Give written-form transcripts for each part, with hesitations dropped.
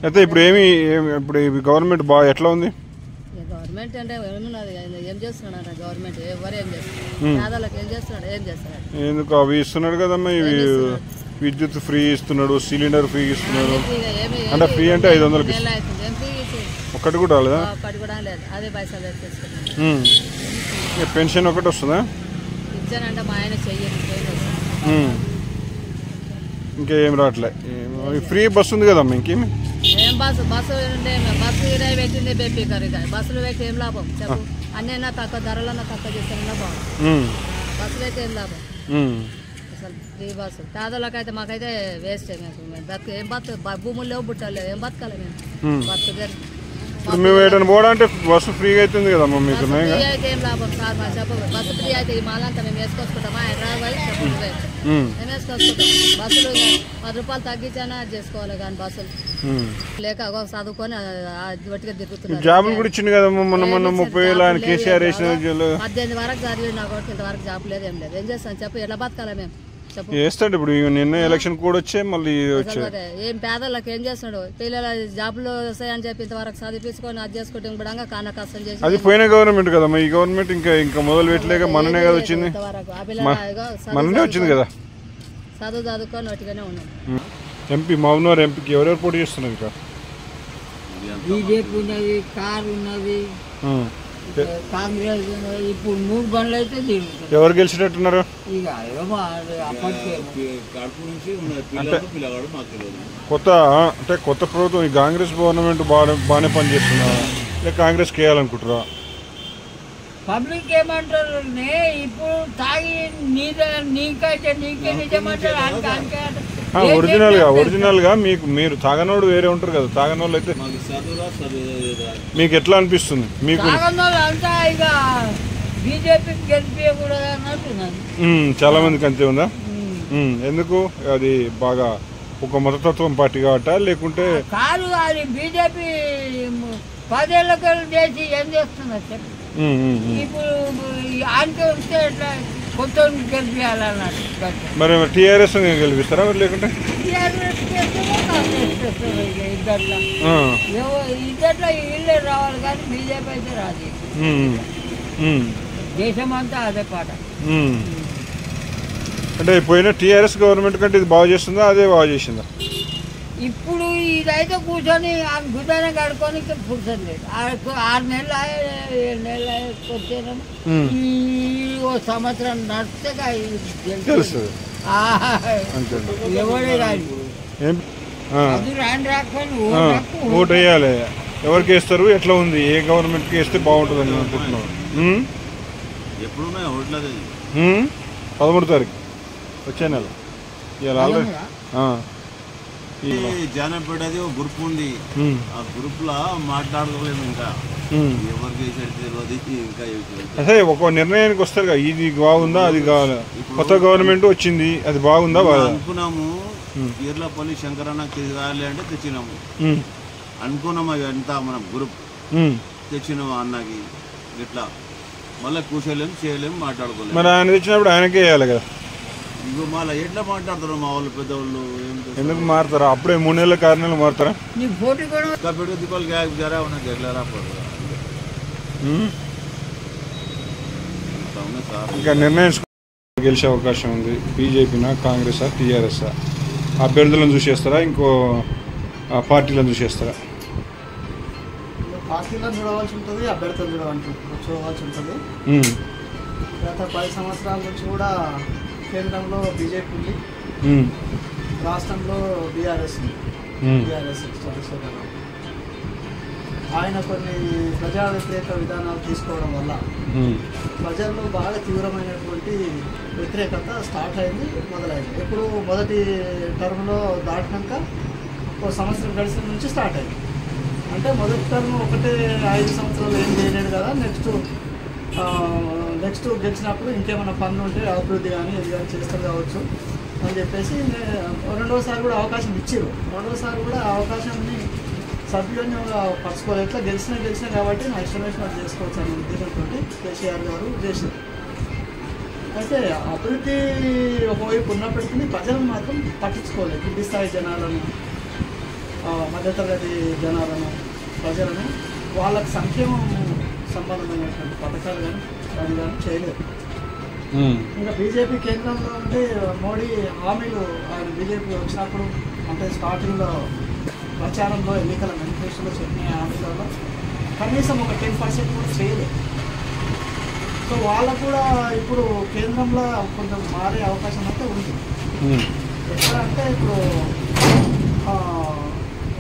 అయితే ఇప్పుడు ఇప్పుడు గవర్నమెంట్ ఎట్లా ఉంది? గవర్నమెంట్ అంటే ఏం చేస్తున్నాడు గవర్నమెంట్? ఎవరు ఏం చేస్తున్నారు? పేదలకు ఏం చేస్తున్నాడు? ఏం చేస్తున్నాడు? ఎందుకు అవి ఇస్తున్నాడు కదమ్మా, ఇవి విద్యుత్ ఫ్రీ ఇస్తున్నాడు, సిలిండర్ ఫ్రీ ఇస్తున్నాడు. అంటే ఫ్రీ అంటే 500 ఒక్కటి కూడా రాలేదా? అదే పైసలు తీసుకున్నాను. పెన్షన్ ఒకటి వస్తుందా? ఇచ్చానంటే మా ఆయన చెయ్యను. ఇంకేం రావట్లే. ఫ్రీ బస్సు ఉంది కదమ్మా, ఇంకేమి? ఏం బస్సు బస్సు ఇరవై పెట్టింది బేపీ గారు. బస్సులు పెట్టి ఏం లాభం చెప్పు? అన్నైనా తక్కువ ధరలన్నా తక్కువ చేస్తానన్నా బాగుంది. బస్సులు అయితే ఏం లాభం అసలు? ఫ్రీ బస్సు పేదలకైతే మాకైతే వేస్ట్. బతుకు ఏం భూములు లేవు, బుట్టలు లేవు, ఏం బతకాలి మేము? బతుకు మేము ఏదైనా పోవడానికి బస్సు ఫ్రీగా అవుతుంది కదమ్మా మీకు? అయితే ఏం లాభం సార్? మా చెప్పదు. బస్సు ఫ్రీ అయితే ఈ మాలంతా మేము వేసుకొచ్చుకుంటామా? హైదరాబాద్ మేము వేసుకొచ్చుకుంటాం. బస్సులు 10 రూపాయలు తగ్గించానా అది చేసుకోవాలి కానీ బస్సులు లేక చదువుకొని వట్టిగా తిరుగుతున్నారు. జాబులు కూడా ఇచ్చింది కదమ్మా మొన్న 30,000 ఆయన కేసీఆర్ వేసిన. 18 వరకు చదివి నాకు ఇంతవరకు జాబ్ లేదు, ఏం లేదు. ఏం చేస్తాను చెప్పు? ఎట్లా బతకాలా మేము? చేస్తాడు. ఇప్పుడు నిన్న ఎలక్షన్ కూడా వచ్చే మళ్ళీ ఏం పేదలకు ఏం చేస్తున్నాడు? పిల్లల జాబ్లు వస్తాయని చెప్పి ఇంతవరకు చదివించుకొని అది చేసుకుంటే కూడా కాన కష్టం చేసి. అది పోయిన గవర్నమెంట్ కదమ్మా, ఈ గవర్నమెంట్ ఇంకా మొదలు పెట్టలేక మననే కదా వచ్చింది. మననే వచ్చింది కదా. చదువుకొని వాటిగానే ఉన్నాం. ఎంపీ మహబూబ్నగర్ ఎంపీకి ఎవరెవరు పోటీ చేస్తున్నారు? ఇక బీజేపీ ఉన్నది, కార్ ఉన్నది, కాంగ్రెస్ ఉన్నది. ఇప్పుడు 3 బండ్లు అయితే తిరుగుతుంది. ఎవరు గెలిచినట్టున్నారు? ఇక కొత్త అంటే కొత్త ప్రభుత్వం ఈ కాంగ్రెస్ గవర్నమెంట్ బాగానే పనిచేస్తున్నా లేక కాంగ్రెస్ వేయాలనుకుంటారా? పబ్లిక్ ఏమంటారు? ఇప్పుడు తాగి నీకైతే నీకే నిజమంటారు. ఒరిజినల్ గా మీరు తాగనోడు వేరే ఉంటారు కదా. తాగనోళ్ళు అయితే మీకు ఎట్లా అనిపిస్తుంది? మీకు తాగనోళ్ళు అంతా ఇక బీజేపీకి గెలిపించకూడదు అన్నట్టున్నది. చాలా మందికి అంతే ఉందా? ఎందుకు? అది బాగా ఒక మతతత్వం పార్టీ కాబట్టా లేకుంటే కాదు? అది బీజేపీ 10 ఏళ్ళకి చేసి ఏం చేస్తున్నారు చెప్పి. ఇప్పుడు ఆంటీ వస్తే ఎట్లా కొత్త గెలిపించాలన్నట్టు. మరి టీఆర్ఎస్ గెలిపిస్తారా మరి? లేకుంటే ఇద్దట్లో ఇల్లే రావాలి కానీ బీజేపీ అయితే రాదు. దేశం అంతా అదే పాట. అంటే పోయిన టీఆర్ఎస్ గవర్నమెంట్ కంటే ఇది బాగా చేస్తుందా, అదే బాగా చేసిందా? ఇప్పుడు ఇదైతే కూర్చొని గుడ్డనే కడుక్కొని కూర్చొని లేదు. 6 నెలలు 7 నెలలు వచ్చాను. ఈ 1 సంవత్సరం నడిస్తే తెలుస్తుంది. ఎవడే రాదు. అది ఓటు వేయాలి. ఎవరికి వేస్తారు? ఎట్లా ఉంది? ఏ గవర్నమెంట్కి వేస్తే బాగుంటుంది అని అనుకుంటున్నాను. 13వ తారీఖు వచ్చే నెల. ఇవాళ ఆల్రెడీ జానపేటది ఒక గ్రూప్ ఉంది. ఆ గ్రూప్ లా మాట్లాడుకోలేము. ఇంకా ఎవరికి ఇంకా అదే ఒక నిర్ణయానికి వస్తారు కదా, ఇది బాగుందా అది కావాలా. కొత్త గవర్నమెంట్ వచ్చింది, అది బాగుందా అనుకున్నాము. ఈర్లపల్లి శంకరన్న తిరగాలి అంటే తెచ్చినాము అనుకున్నాము. అవి అంతా మనం గ్రూప్ తెచ్చినాము అన్నకి. ఇట్లా మళ్ళీ కూర్చోలేము, చేయలేము, మాట్లాడుకోలేము. మరి ఆయన తెచ్చినప్పుడు ఆయనకే వేయాలి కదా. ఇగో మళ్ళీ ఎట్లా మాట్లాడతారు మా వాళ్ళు పెద్దవాళ్ళు? ఎందుకు మారుతారా? అప్పుడే 3 నెలలు 6 నెలలు మారుతారా? దీపాలు జరా ఉన్నది ఎట్లా రాకపోతే ఇంకా నిర్ణయించుకో. గెలిచే అవకాశం ఉంది. బీజేపీనా, కాంగ్రెసా, టీఆర్ఎస్ఆ? అభ్యర్థులను చూసేస్తారా, ఇంకో పార్టీలను చూసేస్తారా? పార్టీలను చూడవలసి ఉంటుంది, అభ్యర్థులను చూడవలసి ఉంటుంది. గత 10 సంవత్సరాల నుంచి కూడా కేంద్రంలో బీజేపీ ఉంది, రాష్ట్రంలో బీఆర్ఎస్ ఉంది. ఆయన కొన్ని ప్రజా వ్యతిరేక విధానాలు తీసుకోవడం వల్ల ప్రజల్లో బాగా తీవ్రమైనటువంటి వ్యతిరేకత స్టార్ట్ అయింది, మొదలైంది. ఇప్పుడు మొదటి టర్మ్లో దాటినాక 1 సంవత్సరం గడిచిన నుంచి స్టార్ట్ అయింది. అంటే మొదటి టర్మ్ ఒకటే 5 సంవత్సరాలు ఏం చేయలేడు కదా. నెక్స్ట్ గెలిచినప్పుడు ఇంకేమైనా పనులు ఉంటే అభివృద్ధి కానీ ఇది కానీ చేస్తారు కావచ్చు అని చెప్పేసి రెండోసారి కూడా అవకాశం ఇచ్చారు. రెండోసారి కూడా ఆ అవకాశాన్ని సద్వినియోగంగా పరచుకోవాలి. ఎట్లా గెలిచినా కాబట్టి నా ఇష్టమేషన్ అది చేసుకోవచ్చు అనే ఉద్దేశంతో కేసీఆర్ గారు చేశారు. అయితే అభివృద్ధి ఒకవైపు ఉన్నప్పటికీ ప్రజలను మాత్రం పట్టించుకోలేదు. కింది స్థాయి జనాలను మధ్యతరగతి జనాలను ప్రజలను వాళ్ళకి సంక్షేమం సంబంధమైనటువంటి పథకాలు కానీ దాని కానీ చేయలేదు. ఇంకా బీజేపీ కేంద్రంలో ఉంటే మోడీ హామీలు ఆయన బీజేపీ వచ్చినప్పుడు అంటే స్టార్టింగ్లో ప్రచారంలో ఎన్నికల మేనిఫెస్టోలో చెప్పిన హామీలలో కనీసం ఒక 10% కూడా చేయలేదు. సో వాళ్ళకు కూడా ఇప్పుడు కేంద్రంలో కొంచెం మారే అవకాశం అయితే ఉంది. ఎక్కడ అంటే ఇప్పుడు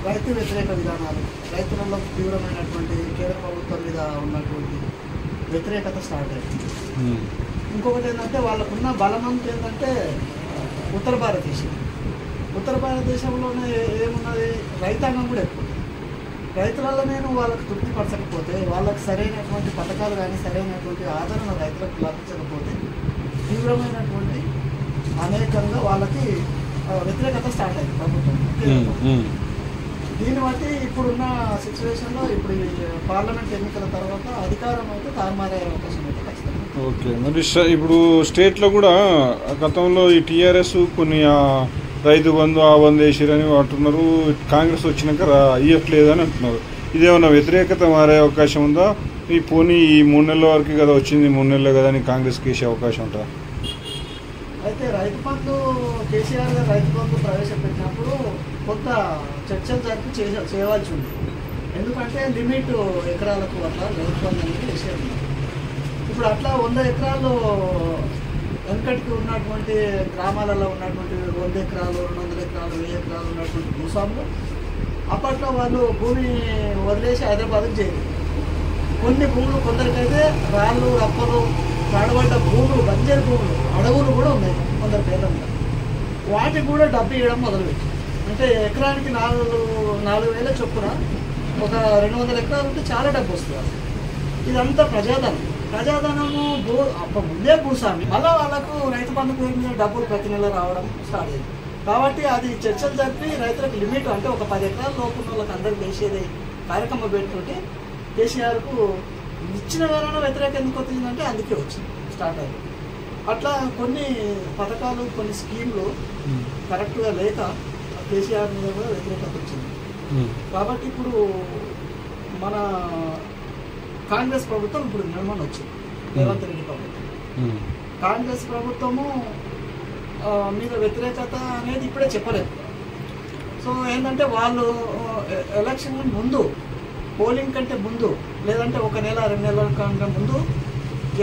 రైతు వ్యతిరేక విధానాలు, రైతులలో తీవ్రమైనటువంటి కేంద్ర ప్రభుత్వం మీద ఉన్నటువంటి వ్యతిరేకత స్టార్ట్ అయింది. ఇంకొకటి ఏంటంటే వాళ్ళకున్న బలమంతా ఏంటంటే ఉత్తర భారతదేశంలోనే ఏమున్నది, రైతాంగం కూడా ఎక్కువ. రైతులలో నేను వాళ్ళకు తృప్తిపరచకపోతే, వాళ్ళకు సరైనటువంటి పథకాలు కానీ సరైనటువంటి ఆదరణ రైతులకు లభించకపోతే తీవ్రమైనటువంటి అనేకంగా వాళ్ళకి వ్యతిరేకత స్టార్ట్ అయింది ప్రభుత్వం. దీన్ని బట్టి ఇప్పుడున్న సిచ్యువేషన్లో ఇప్పుడు పార్లమెంట్ ఎన్నికల తర్వాత అధికారం అయితే తారుమారే అవకాశం అయితే ఖచ్చితంగా. ఓకే, మరి ఇప్పుడు స్టేట్లో కూడా గతంలో ఈ టీఆర్ఎస్ కొన్ని రైతు బంధు ఆ బంధు వేసిరని అంటున్నారు, కాంగ్రెస్ వచ్చినాక ఇవ్వట్లేదని అంటున్నారు. ఇదేమన్నా వ్యతిరేకత మారే అవకాశం ఉందా? ఈ పోనీ ఈ 3 నెలల వరకు కదా వచ్చింది, 3 నెలలు కదా అని కాంగ్రెస్కి వేసే అవకాశం ఉంటుందా? అయితే రైతు బంధు కేసీఆర్ గారు రైతు బంధు ప్రవేశపెట్టినప్పుడు కొంత చర్చలు జరిపి చేయవలసి ఉంది. ఎందుకంటే లిమిట్ ఎకరాలకు అట్లా రైతు బంధు అనేది వేసేది. ఇప్పుడు అట్లా 100 ఎకరాలు వెనకటికి ఉన్నటువంటి గ్రామాలలో ఉన్నటువంటి 100 ఎకరాలు 200 ఎకరాలు 1000 ఎకరాలు ఉన్నటువంటి భూస్వాములు అప్పట్లో వాళ్ళు భూమి వదిలేసి హైదరాబాద్కి చేయలేదు. కొన్ని భూములు కొందరికైతే రాళ్ళు రప్పలు పాడబడ్డ భూములు, బంజరు భూములు, అడవులు కూడా ఉన్నాయి కొందరు పేదలు. వాటికి కూడా డబ్బు ఇవ్వడం మొదలుపెట్టి, అంటే ఎకరానికి 4,000 చొప్పున ఒక 200 ఎకరాలు ఉంటే చాలా డబ్బు వస్తుంది. ఇదంతా ప్రజాధనము ముందే భూస్వామి, మళ్ళీ వాళ్ళకు రైతు బంధు పేరు మీద డబ్బులు ప్రతి నెల రావడం స్టార్ట్ అయింది. కాబట్టి అది చర్చలు జరిపి రైతులకు లిమిట్ అంటే ఒక 10 ఎకరాల లోపు వాళ్ళకి అందరికి వేసేది కార్యక్రమం పెట్టుకుంటే కేసీఆర్కు ఇచ్చిన వేళ వ్యతిరేకత ఎందుకు వచ్చిందంటే అందుకే వచ్చింది స్టార్ట్ అయింది. అట్లా కొన్ని పథకాలు కొన్ని స్కీమ్లు కరెక్ట్గా లేక కేసీఆర్ మీద కూడా వ్యతిరేకత వచ్చింది. కాబట్టి ఇప్పుడు మన కాంగ్రెస్ ప్రభుత్వం ఇప్పుడు నిర్మాణం వచ్చింది, రేవంత్ రెడ్డి ప్రభుత్వం. కాంగ్రెస్ ప్రభుత్వము మీద వ్యతిరేకత అనేది ఇప్పుడే చెప్పలేదు. సో ఏంటంటే వాళ్ళు ఎలక్షన్ ముందు, పోలింగ్ కంటే ముందు, లేదంటే 1 నెల 2 నెలల కంటే ముందు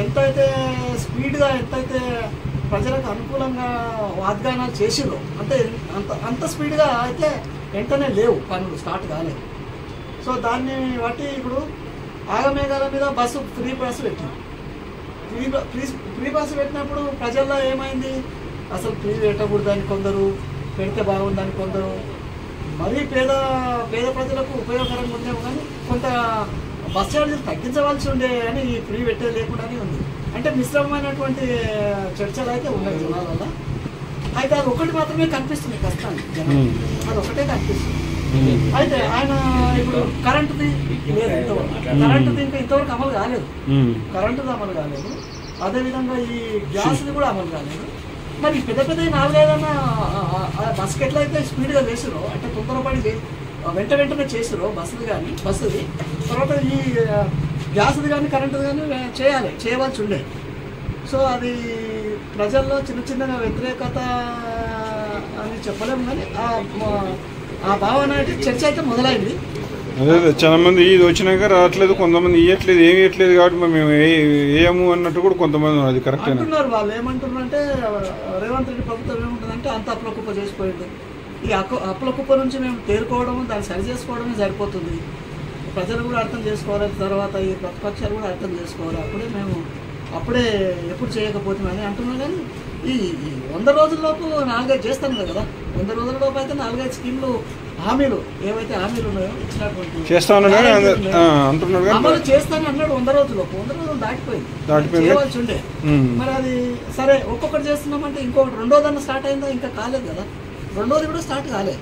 ఎంతైతే స్పీడ్గా ఎంతైతే ప్రజలకు అనుకూలంగా వాగ్దానాలు చేసిరో అంటే అంత స్పీడ్గా అయితే వెంటనే లేవు, పనులు స్టార్ట్ కాలేదు. సో దాన్ని బట్టి ఇప్పుడు ఆగమేఘాల మీద ఫ్రీ బస్సు పెట్టింది. ఫ్రీ బస్సు పెట్టినప్పుడు ప్రజల్లో ఏమైంది, అసలు ఫ్రీ పెట్టకూడదని కొందరు, పెడితే బాగుందని కొందరు, మరీ పేద ప్రజలకు ఉపయోగకరంగా ఉండేవి. కానీ కొంత బస్ ఛార్జీలు తగ్గించవలసి ఉండే అని ఈ ఫ్రీ పెట్టేది లేకుండానే ఉంది. అంటే మిశ్రమమైనటువంటి చర్చలు అయితే ఉన్నాయి జనాల వల్ల. అయితే అది ఒకటి మాత్రమే కనిపిస్తుంది కష్టానికి, అది ఒకటే కనిపిస్తుంది. అయితే ఆయన ఇప్పుడు కరెంటుది లేదు, కరెంటుది ఇంకా ఇంతవరకు అమలు కాలేదు, కరెంటుది అమలు కాలేదు. అదేవిధంగా ఈ గ్యాస్ది కూడా అమలు కాలేదు. మరి పెద్ద 4-5 బస్సుకి ఎట్లయితే స్పీడ్గా వేసిరో అంటే తొందరపడి వెంటనే చేసిరో బస్సుది తర్వాత ఈ గ్యాస్ది కానీ కరెంటుది కానీ చేయవలసి ఉండే. సో అది ప్రజల్లో చిన్నగా వ్యతిరేకత అని చెప్పలేము, కానీ ఆ భావన చర్చ అయితే మొదలైంది. అదే చాలా మంది ఇది వచ్చినాక రావట్లేదు, కొంతమంది ఇవ్వట్లేదు, ఏమి ఇవ్వట్లేదు కాబట్టి మేము వేయము అన్నట్టు కూడా కొంతమంది అది కరెక్ట్ అంటున్నారు. వాళ్ళు ఏమంటున్నారు అంటే రేవంత్ రెడ్డి ప్రభుత్వం ఏముంటుందంటే అంత అప్లకుప్ప చేసిపోయింది. ఈ అప్లకుప్ప నుంచి మేము తేరుకోవడము, దాన్ని సరి చేసుకోవడమే సరిపోతుంది. ప్రజలు కూడా అర్థం చేసుకోవాలి, తర్వాత ఈ ప్రతిపక్షాలు కూడా అర్థం చేసుకోవాలి. అప్పుడే ఎప్పుడు చేయకపోతున్నామని అంటున్నాం. కానీ ఈ 100 రోజుల్లోపు 4-5 చేస్తాను కదా, 100 రోజుల లోపు అయితే 4-5 స్కీమ్లు హామీలు ఏవైతే హామీలు ఉన్నాయో ఇచ్చినటువంటి అమలు చేస్తాను అన్నాడు. 100 రోజుల్లోపు 100 రోజులు దాటిపోయింది, చేయవలసి ఉండే. మరి అది సరే ఒక్కొక్కటి చేస్తున్నామంటే ఇంకొకటి రెండోదన్న స్టార్ట్ అయిందో ఇంకా కాలేదు కదా, రెండోది కూడా స్టార్ట్ కాలేదు.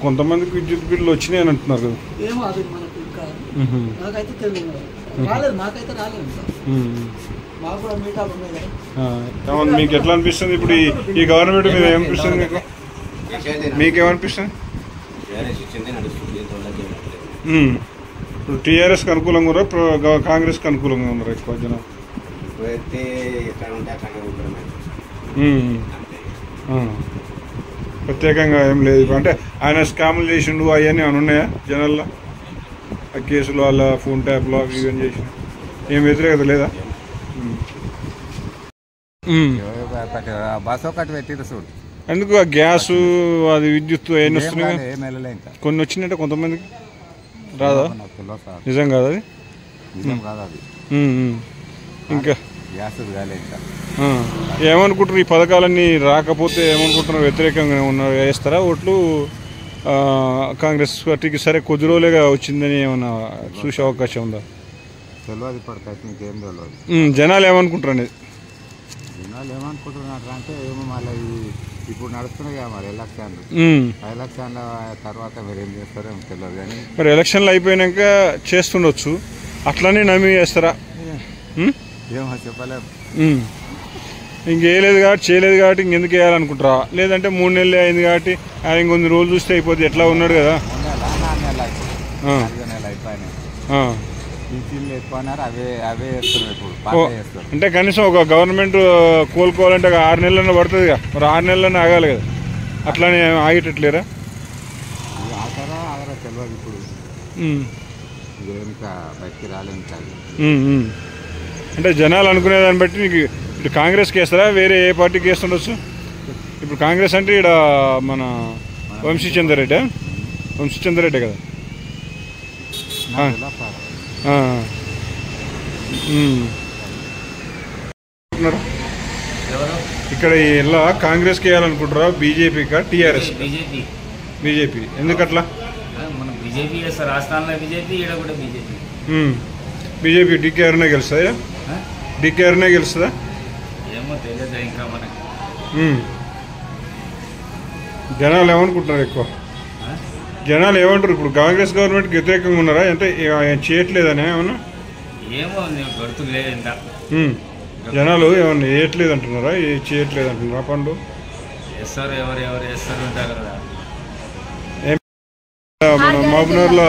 కొంతమందికి విద్యుత్ బిల్లు వచ్చినాయి అని అంటున్నారు కదా, ఏమో అది మనకు ఇంకా నాకైతే తెలియదు, రాలేదు, మాకైతే రాలేదు ఇంకా. మాకు కూడా మీటాలు ఉన్నాయి కదా. మీకు ఎట్లా అనిపిస్తుంది ఇప్పుడు ఈ గవర్నమెంట్ మీద? ఏమనిపిస్తుంది మీకేమనిపిస్తుంది? ఇప్పుడు టీఆర్ఎస్కి అనుకూలంగా ఉన్నారా కాంగ్రెస్కి అనుకూలంగా ఉన్నారా ఎక్కువ జనం? ప్రత్యేకంగా ఏం లేదు అంటే ఆయన స్కాములు చేసిండు అవన్నీ ఏమైనా ఉన్నాయా జనాల్లో? ఆ కేసులు వాళ్ళ ఫోన్ ట్యాప్లో అవి ఇవన్నీ చేసిన ఏం వ్యతిరేకత లేదా? బస్ ఒకటి పెట్టిరు చూడు. ఎందుకు ఆ గ్యాస్ అది విద్యుత్ అవన్నీ వస్తున్నాయి? కొన్ని వచ్చినట్టే కొంతమందికి రాదా? నిజం కాదు అది? నిజం కాదు అది. ఇంకా గ్యాస్ ఇంకా ఏమనుకుంటారు ఈ పథకాలన్నీ రాకపోతే ఏమనుకుంటున్నారు? వ్యతిరేకంగా ఉన్నారు వేస్తారా ఓట్లు కాంగ్రెస్ పార్టీకి? సరే కొద్ది రోజులుగా వచ్చిందని ఏమన్నా చూసే అవకాశం ఉందా? తెలియదు ఇప్పటికైతే ఇంకేం తెలియదు. జనాలు ఏమనుకుంటారు అనేది? జనాలు ఏమనుకుంటున్నారు అంటే ఏమో మళ్ళీ ఇప్పుడు నడుస్తున్నాయి కదా మరి ఎలక్షన్లు. ఎలక్షన్ల తర్వాత మీరు ఏం చేస్తారో ఏమో తెలియదు కానీ మరి ఎలక్షన్లు అయిపోయాక చేస్తుండొచ్చు, అట్లనే నమ్మి చేస్తారా? ఏమో చెప్పలేము. ఇంకేయలేదు కాబట్టి చేయలేదు కాబట్టి ఇంకెందుకు వేయాలనుకుంటారా? లేదంటే 3 నెలలు అయింది కాబట్టి ఆయన ఇంకొన్ని రోజులు చూస్తే అయిపోద్ది, ఎట్లా ఉన్నాడు కదా. 4 నెలలు అయిపోయినాయి, పింఛన్లు ఎక్కువన్నారు, అవే వేస్తున్నారు ఇప్పుడు. అంటే కనీసం ఒక గవర్నమెంట్ కోలుకోవాలంటే 6 నెలలన్నా పడుతుంది కదా, మరి 6 నెలలన్నా ఆగాలి కదా, అట్లానే ఆగేటట్లేరా? ఆగరా తెలియదు ఇప్పుడు, ఇంకా బయటికి రాలేదు. అంటే జనాలు అనుకునే దాన్ని బట్టి నీకు ఇటు కాంగ్రెస్కి వేస్తారా వేరే ఏ పార్టీకి వేస్తుండొచ్చు? ఇప్పుడు కాంగ్రెస్ అంటే ఇక్కడ మన వంశీచంద్రరెడ్డి కదా. ఇక్కడ ఇలా కాంగ్రెస్కి వేయాలనుకుంటారా బీజేపీకా టీఆర్ఎస్? బీజేపీ. ఎందుకట్లా? బీజేపీ చేస్తారు రాజస్థాన్లో, బీజేపీ ఈడ కూడా బీజేపీ. బీజేపీ డీకే అరుణే గెలుస్తుందా? డీకే అరుణే గెలుస్తుందా? ఏమో తెలియదు ఇంకా మనకి. జనాలు ఏమనుకుంటున్నారు ఎక్కువ? జనాలు ఏమంటారు ఇప్పుడు కాంగ్రెస్ గవర్నమెంట్కి వ్యతిరేకంగా ఉన్నారా అంటే చేయట్లేదని ఏమన్నా? ఏమో గుర్తులేదు ఇంత. జనాలు ఏమన్నా వేయట్లేదు అంటున్నారా, చేయట్లేదు అంటున్నారా పనులు? వేస్తారు, ఎవరు వేస్తారు ఉంటారు కదా. మన మహబూబ్నగర్లో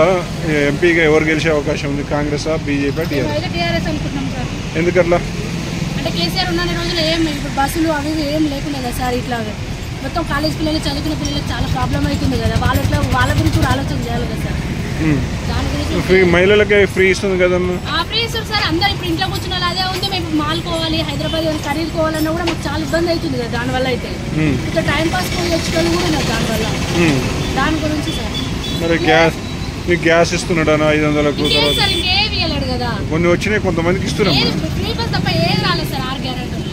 ఎంపీగా ఎవరు గెలిచే అవకాశం ఉంది? Congress, BJP, TRS? ఎందుకట్లా? అంటే కేసీఆర్ ఉన్న రోజులు ఇప్పుడు బస్సులు అవి ఏం లేకుండా కదా సార్, ఇట్లా మొత్తం కాలేజ్ పిల్లలు చదువుకున్న పిల్లలకు చాలా ప్రాబ్లం అవుతుంది కదా, వాళ్ళ గురించి కూడా ఆలోచన చేయాలి కదా సార్. దాని గురించి ఫ్రీ మహిళలకే ఫ్రీ ఇస్తుంది కదమ్మా. ఫ్రీ ఇస్తారు సార్, అందరు ఇప్పుడు ఇంట్లో కూర్చున్న అదే ఉంది. మేము మాల్ పోవాలి, హైదరాబాద్ ఖరీదు పోవాలన్నా కూడా మాకు చాలా ఇబ్బంది అవుతుంది కదా దానివల్ల. అయితే ఇంకా టైం పాస్ పోయి వచ్చేటోళ్ళు కూడా ఉన్నారు దానివల్ల. దాని గురించి సార్ మరి మీకు గ్యాస్ ఇస్తున్నాడు 500కు సార్, ఇంకేమి ఇవ్వలేడు కదా. కొన్ని వచ్చినాయి, కొంతమందికి ఇస్తున్నాం. ఫ్రీ బస్ తప్ప ఏం రాలేదు సార్, 6 గ్యారెంటీలు.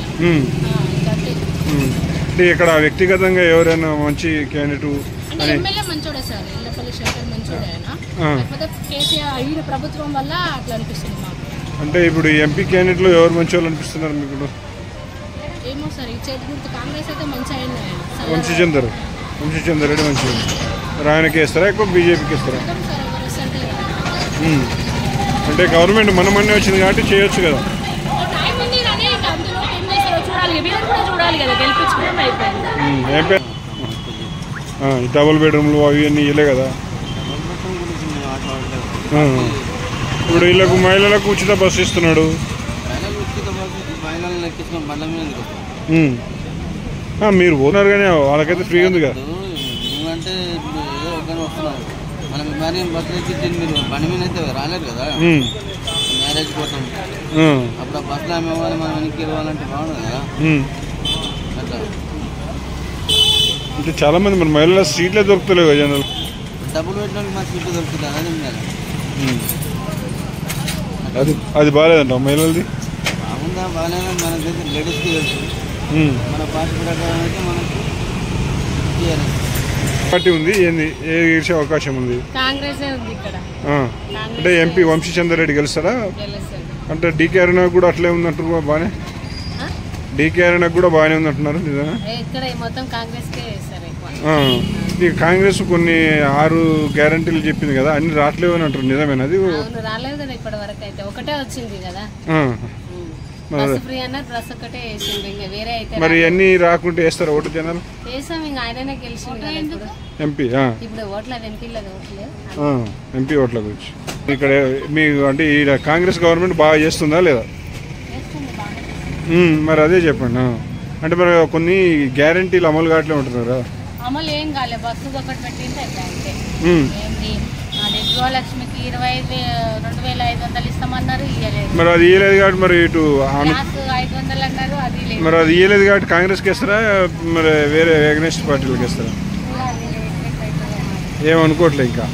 అంటే ఇక్కడ వ్యక్తిగతంగా ఎవరైనా మంచి క్యాండిడేట్ అంటే ఎమ్మెల్యే మంచోడే సార్, ఎల్లపల్లి శంకర్ మంచోడే ఆయన. కాకపోతే కేసీఆర్ ఈ ప్రభుత్వం వల్ల అట్లా అనిపిస్తుంది మాకు. అంటే ఇప్పుడు ఎంపీ క్యాండిడేట్లు ఎవరు మంచి వాళ్ళు అనిపిస్తున్నారు మీకు? ఏమో సార్, ఈ చేతి గుర్తు కాంగ్రెస్ అయితే మంచి అయినా వంశీచంద్ర రెడ్డి మంచిగా. మరి ఆయనకి వేస్తారా ఎక్కువ బీజేపీకి ఇస్తారా? అంటే గవర్నమెంట్ మనమన్నీ వచ్చింది కాబట్టి చేయొచ్చు కదా. డబుల్ బెడ్రూమ్లు అవి అన్నీ ఇవ్వలే కదా. ఇప్పుడు వీళ్ళకు మహిళలకు ఉచిత బస్సు ఇస్తున్నాడు. మీరు పోతున్నారు కానీ వాళ్ళకైతే ఫ్రీ ఉంది కదా. మనం విమానం బస్సులు ఎక్కించి మీరు బండి మీద అయితే రాలేరు కదా, మ్యారేజ్ కోసం. అప్పుడు ఆ బస్సులో ఆమె ఇవ్వాలి, మనం వెనక్కి ఇవ్వాలంటే బాగుంది కదా. అట్లా అంటే చాలా మంది మన మహిళల సీట్లే దొరుకుతలేవు కదా జనాలు. డబ్బులు పెట్టడానికి మన సీట్లు దొరుకుతుంది అదే అది బాగాలేదంట మహిళలది. బాగుందా బాగాలేదా మన దగ్గర లేడీస్కి తెలుసు. మన పార్టీ ప్రకారం అయితే మనకు పార్టీ ఉంది. ఏంది ఏ గెలిచే అవకాశం ఉంది? కాంగ్రెస్ ఉంది ఇక్కడ. అంటే ఎంపీ వంశీచంద్ర రెడ్డి గెలుస్తారా? అంటే డీకే అరుణ కూడా అట్లే ఉంది అంటారు. బాగానే డీకే అరుణ కూడా బాగానే ఉంది అంటున్నారు. నిజంగా ఈ కాంగ్రెస్ కొన్ని 6 గ్యారంటీలు చెప్పింది కదా, అన్ని రావట్లేవు అని అంటారు. నిజమేనా అది? బస్సు ఫ్రీ అన్నారు, బస్ ఒక్కటే వేసిండు, ఇంకా వేరే అయితే మరి అన్ని రాకుంటే వేస్తారా ఓటు జనాలు? వేసాం, ఇంకా ఆయననే గెలిచిండు ఎంపీ. ఇప్పుడు ఓట్లేదు, ఎంపీలేదు ఓట్లేదు, ఎంపీ ఓట్ల గురించి. ఇక్కడ మీకు అంటే ఈ కాంగ్రెస్ గవర్నమెంట్ బాగా చేస్తుందా లేదా? మరి అదే చెప్పండి. అంటే మరి కొన్ని గ్యారంటీలు అమలు కావట్లే ఉంటున్నారా? అమలు ఏం కాలే, బస్సు ఒకటి పెట్టింది అయితే ఏంటి గృహలక్ష్మికి 22,500 ఇస్తామన్నారు, ఇవ్వలేదు. మరి అది ఇవ్వలేదు కాబట్టి మరి ఇటు 500 అన్నారు, అది లేదు. మరి అది ఇవ్వలేదు కాబట్టి కాంగ్రెస్కి వేస్తారా మరి వేరే అగెనిస్ట్ పార్టీలకు వేస్తారా? ఏమనుకోవట్లే ఇంకా.